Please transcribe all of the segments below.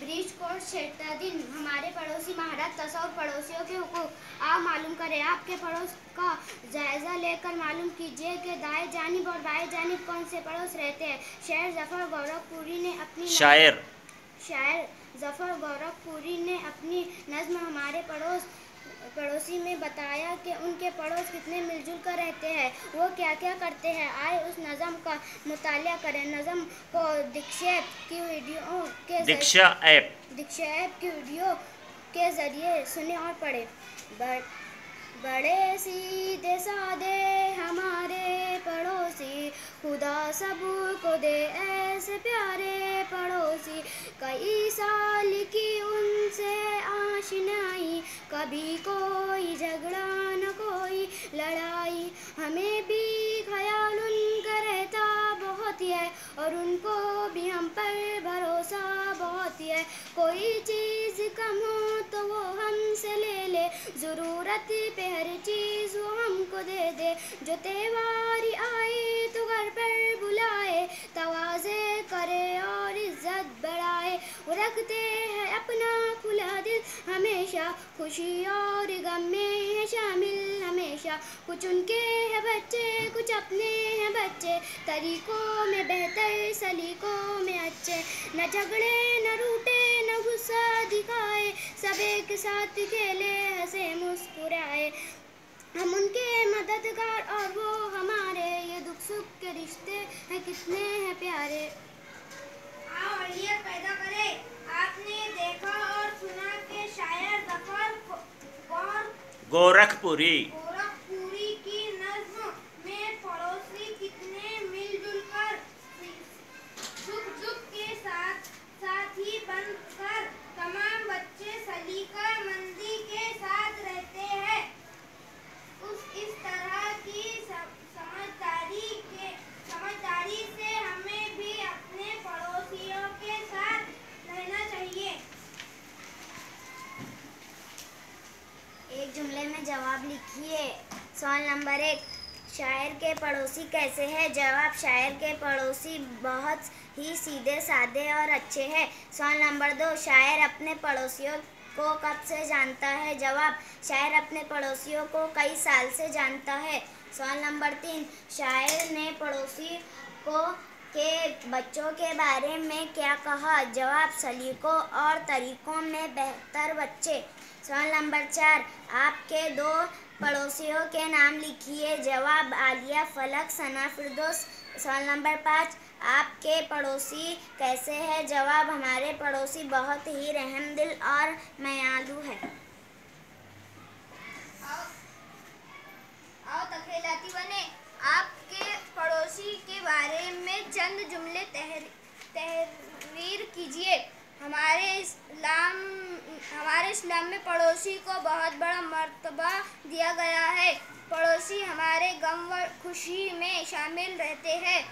Bridge court क्षेत्र दिन हमारे पड़ोसी महाराज तसौर पड़ोसियों के हुकूक आप मालूम करें। आपके पड़ोस का जायजा लेकर मालूम कीजिए कि दाएं जानिब और बाएं जानिब कौन से पड़ोस रहते हैं। शायर जफर गोरखपुरी ने अपनी नज़्म हमारे पड़ोसी में बताया कि उनके पड़ोस कितने मिलजुल कर रहते हैं, वो क्या क्या करते हैं। आए उस नज़्म का मुतालिया करें। नज़्म को दीक्षा ऐप की वीडियो के ज़रिए सुने और पढ़ें। बड़े सीधे सादे हमारे पड़ोसी, खुदा सबको दे ऐसे प्यारे पड़ोसी। कई साल की उनसे आशनाई, कभी कोई झगड़ा न कोई लड़ाई। हमें भी ख्याल उनका रहता बहुत ही है और उनको भी हम पर भरोसा बहुत ही है। कोई चीज़ कम हो तो वो हमसे ले ले, ज़रूरत पे हर चीज़ वो हमको दे दे। जो त्योहार आए तो घर पर बुलाए, तवाज़े करे और इज़्ज़त बढ़ाए। वो रखते हैं अपना खुला दिल हमेशा, खुशी और गम में है शामिल हमेशा। कुछ उनके हैं बच्चे कुछ अपने हैं बच्चे, तरीकों में बेहतर सलीकों में अच्छे। न झगड़े न रूठे न गुस्सा दिखाए, सब एक साथ खेले हंसे मुस्कुराए। हम उनके मददगार और वो हमारे, ये दुख सुख के रिश्ते हैं कितने हैं प्यारे। आओ अलियत पैदा करे। आपने देखा और सुना कि शायर जफर गोरखपुरी की नज़्म में पड़ोसी कितने मिलजुल कर सुख दुख के साथ ही बनकर तमाम बच्चे सलीका मंदी के साथ रहते हैं। इस तरह की समझदारी से हमें भी अपने पड़ोसियों के साथ रहना चाहिए। एक जुमले में जवाब लिखिए। सवाल नंबर 1, शायर के पड़ोसी कैसे हैं? जवाब, शायर के पड़ोसी बहुत ही सीधे साधे और अच्छे हैं। सवाल नंबर 2, शायर अपने पड़ोसियों को कब से जानता है? जवाब, शायर अपने पड़ोसियों को कई साल से जानता है। सवाल नंबर 3, शायर ने पड़ोसी के बच्चों के बारे में क्या कहा? जवाब, सलीकों और तरीकों में बेहतर बच्चे। सवाल नंबर 4, आपके 2 पड़ोसियों के नाम लिखिए। जवाब, आलिया, फलक, सना, फिरदौस। सवाल नंबर 5, आपके पड़ोसी कैसे हैं? जवाब, हमारे पड़ोसी बहुत ही रहमदिल और मायालू है। आओ तखैलाती बने। आपके पड़ोसी के बारे में चंद जुमले तहरीर कीजिए। हमारे इस्लाम में पड़ोसी को बहुत बड़ा मर्तबा दिया गया है। पड़ोसी हमारे गम व खुशी में शामिल रहते हैं।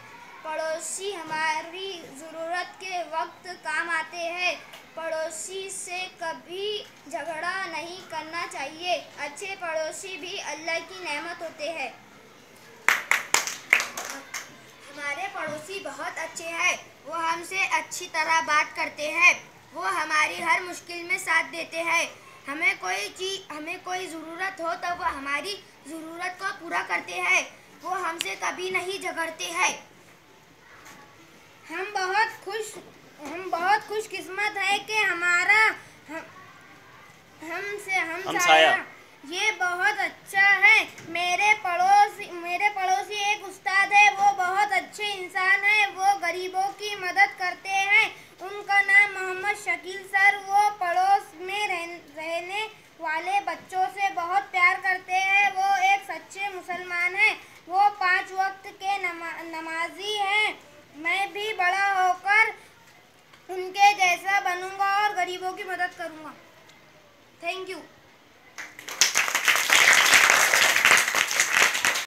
पड़ोसी हमारी ज़रूरत के वक्त काम आते हैं। पड़ोसी से कभी झगड़ा नहीं करना चाहिए। अच्छे पड़ोसी भी अल्लाह की नेमत होते हैं। हमारे पड़ोसी बहुत अच्छे हैं। वो हमसे अच्छी तरह बात करते हैं। वो हमारी हर मुश्किल में साथ देते हैं। हमें कोई ज़रूरत हो तो वो हमारी ज़रूरत को पूरा करते हैं। वो हमसे कभी नहीं झगड़ते हैं। हम बहुत खुशकिस्मत है कि हमारा हमसाया ये बहुत अच्छा है। मेरे पड़ोसी एक उस्ताद है। वो बहुत अच्छे इंसान है। वो गरीबों की मदद करते हैं। उनका नाम मोहम्मद शकील सर। वो पड़ोस में रहने वाले बच्चों से बहुत प्यार करते हैं। वो एक सच्चे मुसलमान हैं। वो 5 वक्त के नमाजी हैं। मैं भी बड़ा होकर उनके जैसा बनूंगा और गरीबों की मदद करूंगा। Thank you.